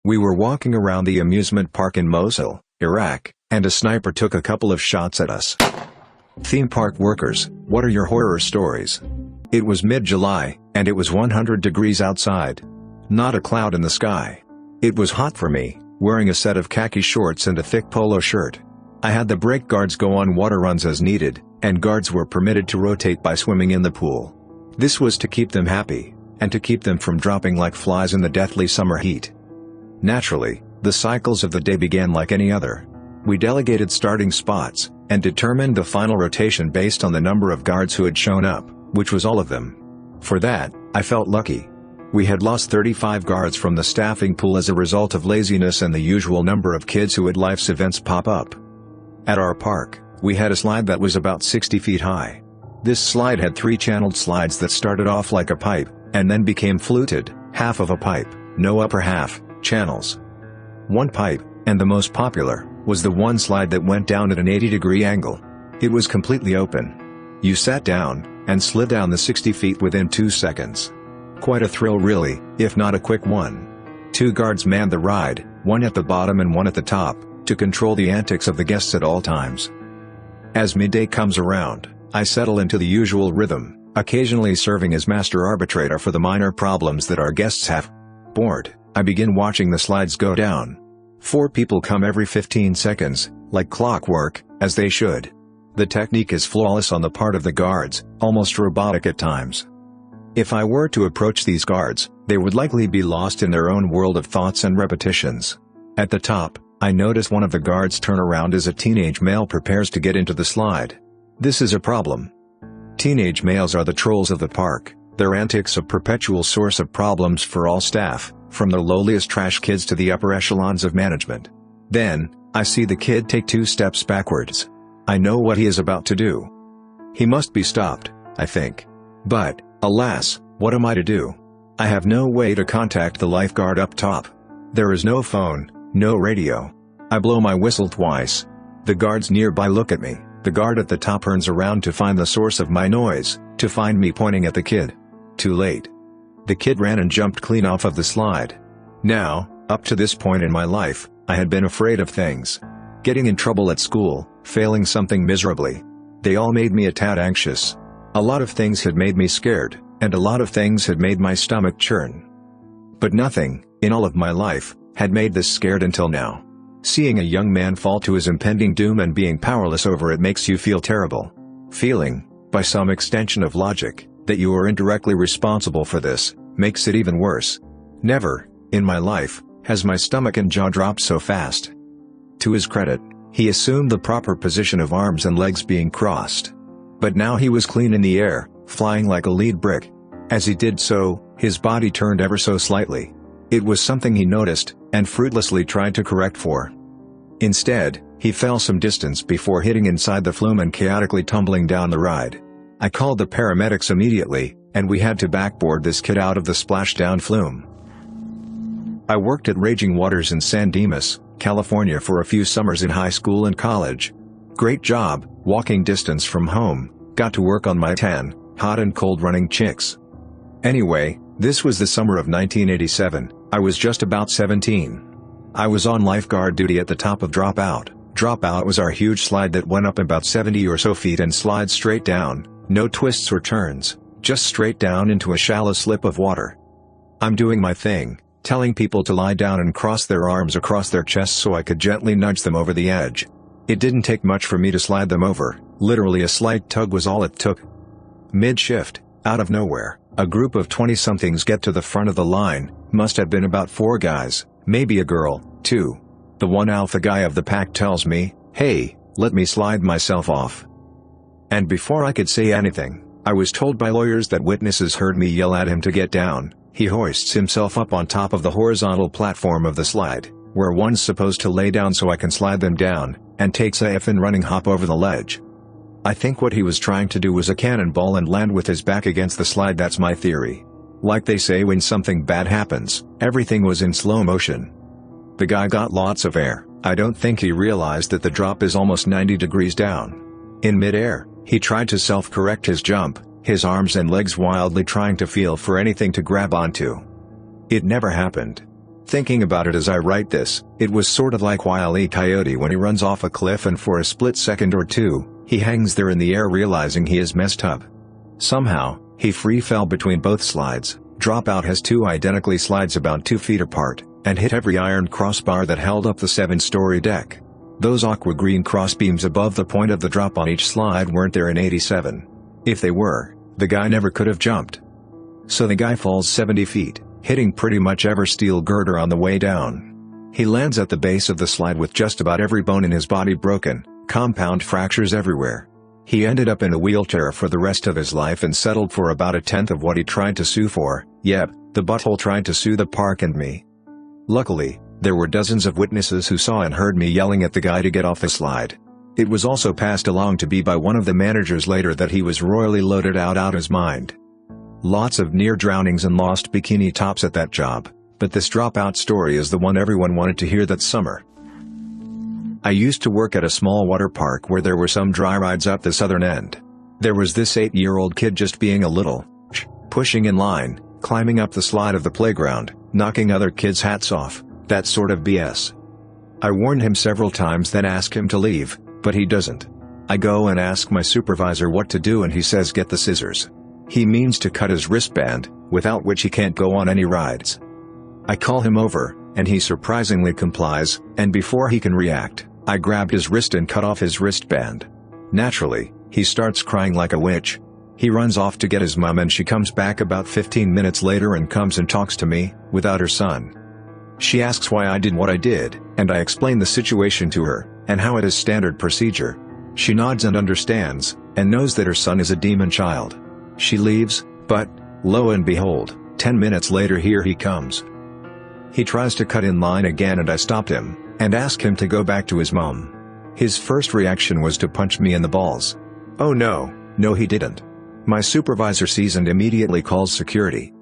We were walking around the amusement park in Mosul, Iraq, and a sniper took a couple of shots at us. Theme park workers, what are your horror stories? It was mid-July, and it was 100 degrees outside. Not a cloud in the sky. It was hot for me, wearing a set of khaki shorts and a thick polo shirt. I had the brake guards go on water runs as needed, and guards were permitted to rotate by swimming in the pool. This was to keep them happy, and to keep them from dropping like flies in the deathly summer heat. Naturally, the cycles of the day began like any other. We delegated starting spots, and determined the final rotation based on the number of guards who had shown up, which was all of them. For that, I felt lucky. We had lost 35 guards from the staffing pool as a result of laziness and the usual number of kids who had life's events pop up. At our park, we had a slide that was about 60 feet high. This slide had 3 channeled slides that started off like a pipe, and then became fluted, half of a pipe, no upper half, channels. One pipe, and the most popular, was the one slide that went down at an 80-degree angle. It was completely open. You sat down, and slid down the 60 feet within 2 seconds. Quite a thrill really, if not a quick one. 2 guards manned the ride, one at the bottom and one at the top, to control the antics of the guests at all times. As midday comes around, I settle into the usual rhythm, occasionally serving as master arbitrator for the minor problems that our guests have. Bored, I begin watching the slides go down. 4 people come every 15 seconds, like clockwork, as they should. The technique is flawless on the part of the guards, almost robotic at times. If I were to approach these guards, they would likely be lost in their own world of thoughts and repetitions. At the top, I notice one of the guards turn around as a teenage male prepares to get into the slide. This is a problem. Teenage males are the trolls of the park, their antics a perpetual source of problems for all staff, from the lowliest trash kids to the upper echelons of management. Then, I see the kid take 2 steps backwards. I know what he is about to do. He must be stopped, I think. But, alas, what am I to do? I have no way to contact the lifeguard up top. There is no phone, no radio. I blow my whistle twice. The guards nearby look at me. The guard at the top turns around to find the source of my noise, to find me pointing at the kid. Too late. The kid ran and jumped clean off of the slide. Now, up to this point in my life, I had been afraid of things. Getting in trouble at school, failing something miserably. They all made me a tad anxious. A lot of things had made me scared, and a lot of things had made my stomach churn. But nothing, in all of my life, had made this scared until now. Seeing a young man fall to his impending doom and being powerless over it makes you feel terrible. Feeling, by some extension of logic, that you are indirectly responsible for this, makes it even worse. Never, in my life, has my stomach and jaw dropped so fast. To his credit, he assumed the proper position of arms and legs being crossed. But now he was clean in the air, flying like a lead brick. As he did so, his body turned ever so slightly. It was something he noticed, and fruitlessly tried to correct for. Instead, he fell some distance before hitting inside the flume and chaotically tumbling down the ride. I called the paramedics immediately, and we had to backboard this kid out of the splashdown flume. I worked at Raging Waters in San Dimas, California for a few summers in high school and college. Great job, walking distance from home, got to work on my tan, hot and cold running chicks. Anyway, this was the summer of 1987, I was just about 17. I was on lifeguard duty at the top of Dropout. Dropout was our huge slide that went up about 70 or so feet and slides straight down, no twists or turns, just straight down into a shallow slip of water. I'm doing my thing, telling people to lie down and cross their arms across their chests so I could gently nudge them over the edge. It didn't take much for me to slide them over, literally a slight tug was all it took. Mid-shift, out of nowhere, a group of 20-somethings get to the front of the line, must have been about 4 guys, maybe a girl, too. The one alpha guy of the pack tells me, "Hey, let me slide myself off." And before I could say anything, I was told by lawyers that witnesses heard me yell at him to get down. He hoists himself up on top of the horizontal platform of the slide, where one's supposed to lay down so I can slide them down, and takes a effing running hop over the ledge. I think what he was trying to do was a cannonball and land with his back against the slide. That's my theory. Like they say when something bad happens, everything was in slow motion. The guy got lots of air. I don't think he realized that the drop is almost 90 degrees down. In midair, he tried to self-correct his jump, his arms and legs wildly trying to feel for anything to grab onto. It never happened. Thinking about it as I write this, it was sort of like Wile E. Coyote when he runs off a cliff and for a split second or two, he hangs there in the air realizing he is messed up. Somehow, he free fell between both slides. Dropout has two identically slides about 2 feet apart, and hit every iron crossbar that held up the 7-story deck. Those aqua green crossbeams above the point of the drop on each slide weren't there in '87. If they were, the guy never could have jumped. So the guy falls 70 feet, hitting pretty much every steel girder on the way down. He lands at the base of the slide with just about every bone in his body broken, compound fractures everywhere. He ended up in a wheelchair for the rest of his life and settled for about a tenth of what he tried to sue for. Yep, the butthole tried to sue the park and me. Luckily, there were dozens of witnesses who saw and heard me yelling at the guy to get off the slide. It was also passed along to me by one of the managers later that he was royally loaded out his mind. Lots of near drownings and lost bikini tops at that job, but this dropout story is the one everyone wanted to hear that summer. I used to work at a small water park where there were some dry rides up the southern end. There was this 8-year-old kid just being a little pushing in line, climbing up the slide of the playground, knocking other kids' hats off, that sort of BS. I warned him several times then asked him to leave, but he doesn't. I go and ask my supervisor what to do and he says get the scissors. He means to cut his wristband, without which he can't go on any rides. I call him over, and he surprisingly complies, and before he can react, I grab his wrist and cut off his wristband. Naturally, he starts crying like a witch. He runs off to get his mom and she comes back about 15 minutes later and comes and talks to me, without her son. She asks why I did what I did, and I explain the situation to her, and how it is standard procedure. She nods and understands, and knows that her son is a demon child. She leaves, but, lo and behold, 10 minutes later here he comes. He tries to cut in line again and I stopped him, and asked him to go back to his mom. His first reaction was to punch me in the balls. Oh no he didn't. My supervisor sees and immediately calls security.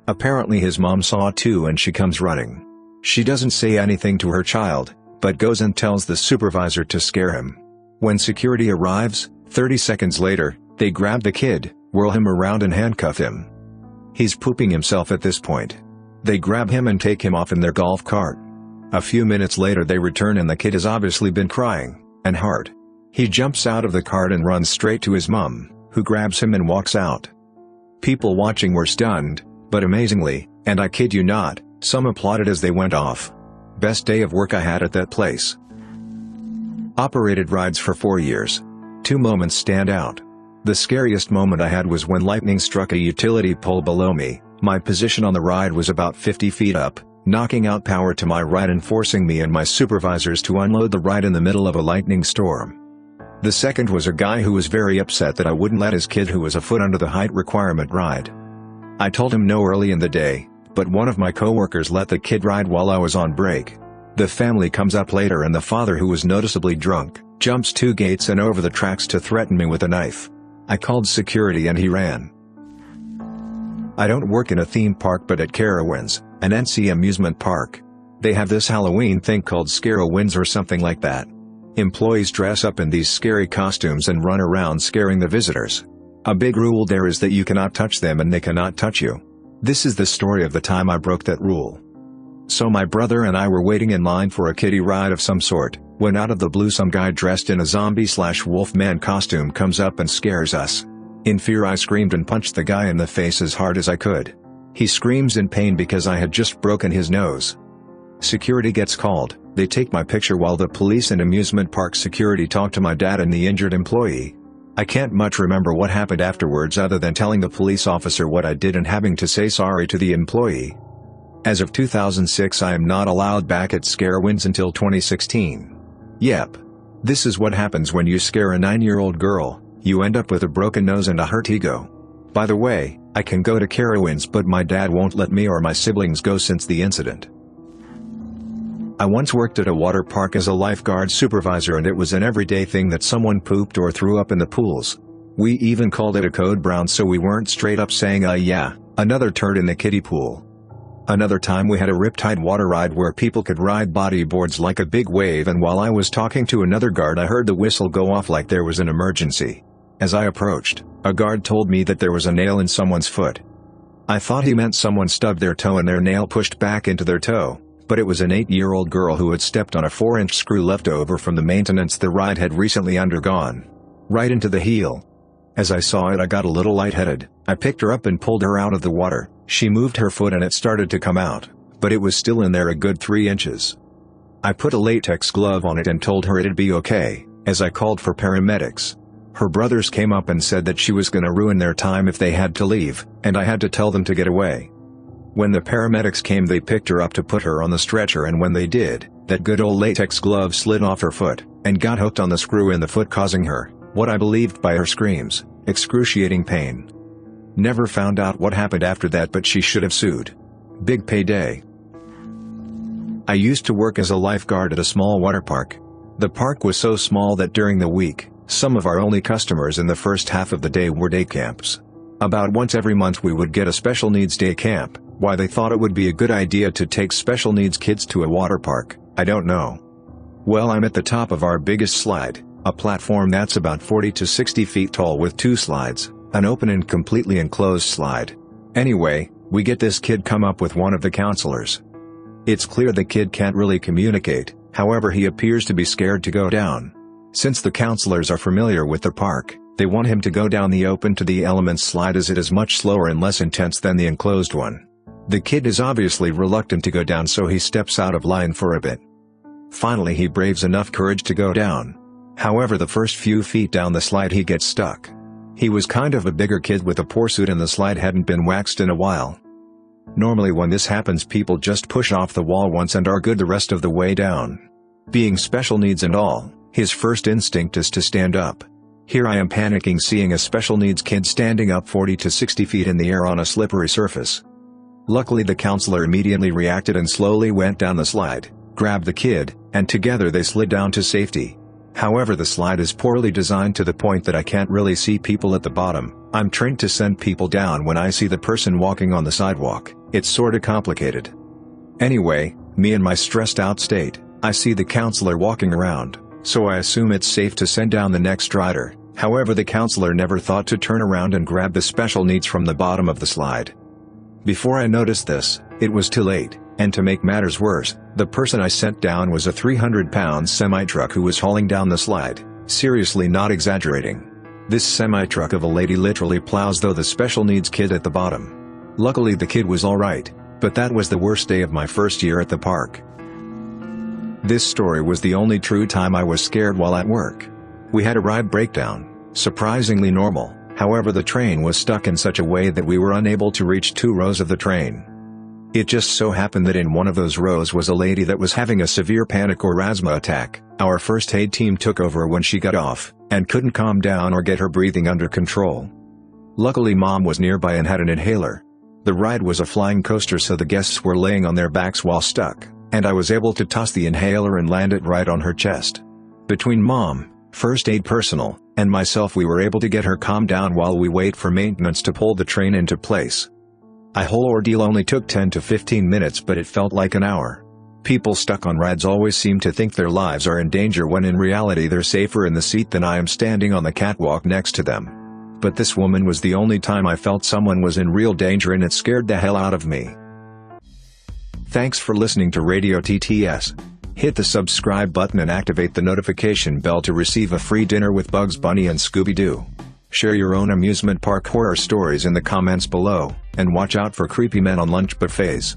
Apparently his mom saw too and she comes running. She doesn't say anything to her child, but goes and tells the supervisor to scare him. When security arrives, 30 seconds later, they grab the kid, whirl him around and handcuff him. He's pooping himself at this point. They grab him and take him off in their golf cart. A few minutes later they return and the kid has obviously been crying, and hard. He jumps out of the cart and runs straight to his mom, who grabs him and walks out. People watching were stunned, but amazingly, and I kid you not, some applauded as they went off. Best day of work I had at that place. Operated rides for 4 years. 2 moments stand out. The scariest moment I had was when lightning struck a utility pole below me. My position on the ride was about 50 feet up, knocking out power to my right and forcing me and my supervisors to unload the ride in the middle of a lightning storm. The second was a guy who was very upset that I wouldn't let his kid who was a foot under the height requirement ride. I told him no early in the day, but one of my coworkers let the kid ride while I was on break. The family comes up later and the father, who was noticeably drunk, jumps 2 gates and over the tracks to threaten me with a knife. I called security and he ran. I don't work in a theme park but at Carowinds, an NC amusement park. They have this Halloween thing called Scarowinds or something like that. Employees dress up in these scary costumes and run around scaring the visitors. A big rule there is that you cannot touch them and they cannot touch you. This is the story of the time I broke that rule. So my brother and I were waiting in line for a kiddie ride of some sort, when out of the blue some guy dressed in a zombie/wolfman costume comes up and scares us. In fear I screamed and punched the guy in the face as hard as I could. He screams in pain because I had just broken his nose. Security gets called, they take my picture while the police and amusement park security talk to my dad and the injured employee. I can't much remember what happened afterwards other than telling the police officer what I did and having to say sorry to the employee. As of 2006 I am not allowed back at Scarowinds until 2016. Yep. This is what happens when you scare a 9-year-old girl, you end up with a broken nose and a hurt ego. By the way, I can go to Carowinds but my dad won't let me or my siblings go since the incident. I once worked at a water park as a lifeguard supervisor and it was an everyday thing that someone pooped or threw up in the pools. We even called it a code brown so we weren't straight up saying yeah, another turd in the kiddie pool. Another time we had a riptide water ride where people could ride bodyboards like a big wave and while I was talking to another guard I heard the whistle go off like there was an emergency. As I approached, a guard told me that there was a nail in someone's foot. I thought he meant someone stubbed their toe and their nail pushed back into their toe, but it was an 8-year-old girl who had stepped on a 4-inch screw left over from the maintenance the ride had recently undergone. Right into the heel. As I saw it, I got a little lightheaded. I picked her up and pulled her out of the water. She moved her foot and it started to come out, but it was still in there a good 3 inches. I put a latex glove on it and told her it'd be okay, as I called for paramedics. Her brothers came up and said that she was gonna ruin their time if they had to leave, and I had to tell them to get away. When the paramedics came, they picked her up to put her on the stretcher, and when they did, that good old latex glove slid off her foot, and got hooked on the screw in the foot, causing her, what I believed by her screams, excruciating pain. Never found out what happened after that, but she should have sued. Big payday. I used to work as a lifeguard at a small water park. The park was so small that during the week, some of our only customers in the first half of the day were day camps. About once every month we would get a special needs day camp. Why they thought it would be a good idea to take special needs kids to a water park, I don't know. Well, I'm at the top of our biggest slide, a platform that's about 40 to 60 feet tall with 2 slides, an open and completely enclosed slide. Anyway, we get this kid come up with one of the counselors. It's clear the kid can't really communicate, however he appears to be scared to go down. Since the counselors are familiar with the park, they want him to go down the open to the elements slide, as it is much slower and less intense than the enclosed one. The kid is obviously reluctant to go down, so he steps out of line for a bit. Finally he braves enough courage to go down. However, the first few feet down the slide he gets stuck. He was kind of a bigger kid with a poor suit and the slide hadn't been waxed in a while. Normally when this happens, people just push off the wall once and are good the rest of the way down. Being special needs and all, his first instinct is to stand up. Here I am panicking, seeing a special needs kid standing up 40 to 60 feet in the air on a slippery surface. Luckily the counselor immediately reacted and slowly went down the slide, grabbed the kid, and together they slid down to safety. However, the slide is poorly designed to the point that I can't really see people at the bottom. I'm trained to send people down when I see the person walking on the sidewalk. It's sorta complicated. Anyway, me in my stressed out state, I see the counselor walking around, so I assume it's safe to send down the next rider. However, the counselor never thought to turn around and grab the special needs from the bottom of the slide. Before I noticed this, it was too late, and to make matters worse, the person I sent down was a 300-pound semi-truck who was hauling down the slide. Seriously, not exaggerating. This semi-truck of a lady literally plows through the special needs kid at the bottom. Luckily the kid was alright, but that was the worst day of my first year at the park. This story was the only true time I was scared while at work. We had a ride breakdown, surprisingly normal. However, the train was stuck in such a way that we were unable to reach 2 rows of the train. It just so happened that in one of those rows was a lady that was having a severe panic or asthma attack. Our first aid team took over when she got off, and couldn't calm down or get her breathing under control. Luckily Mom was nearby and had an inhaler. The ride was a flying coaster, so the guests were laying on their backs while stuck, and I was able to toss the inhaler and land it right on her chest. Between Mom, first aid personnel, and myself, we were able to get her calmed down while we wait for maintenance to pull the train into place. The whole ordeal only took 10 to 15 minutes, but it felt like an hour. People stuck on rides always seem to think their lives are in danger, when in reality they're safer in the seat than I am standing on the catwalk next to them. But this woman was the only time I felt someone was in real danger, and it scared the hell out of me. Thanks for listening to Radio TTS. Hit the subscribe button and activate the notification bell to receive a free dinner with Bugs Bunny and Scooby-Doo. Share your own amusement park horror stories in the comments below, and watch out for creepy men on lunch buffets.